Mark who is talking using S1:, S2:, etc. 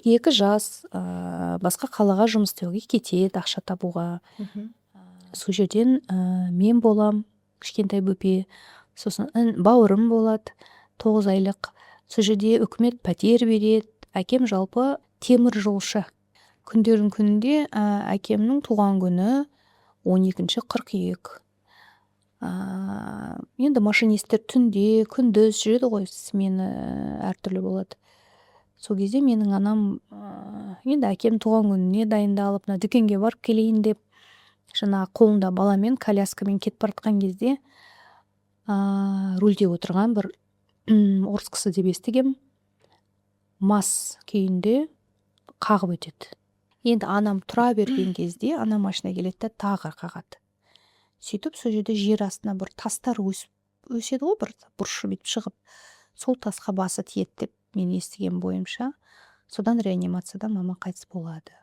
S1: 2 жас басқа қалаға жұмыс істеуге кетеді, ақша табуға. Сол жерден мен болам, кішкентай бөпе, сосын бауырым болады, 9 айлық. Сол жерде үкімет пәтер береді. Әкем жалпы темір жолшы. Күндердің күнінде әкемнің туған күні 12 қыркүйек. Енді машинистер түнде, күндіз жүреді ғой, смена әртүрлі болады. Сол кезде менің анам енді әкем туған күніне дайындалып, дүкенге барып келейін деп, жаңа қолында баламен, коляскамен кетіп баратқан кезде рульде отырған бір орыс кісі деп естігем, мас күйінде қағып өтеді. Енді анам тұра берген кезде ана машина келеді де тағы қағады. Сөйтіп сол жерде жер астына бір тастар өседі ғой, бір бұрышы бүйтіп шығып, сол тасқа басы тиеді деп мен естіген бойымша. Содан реанимацияда мама қайтыс болады.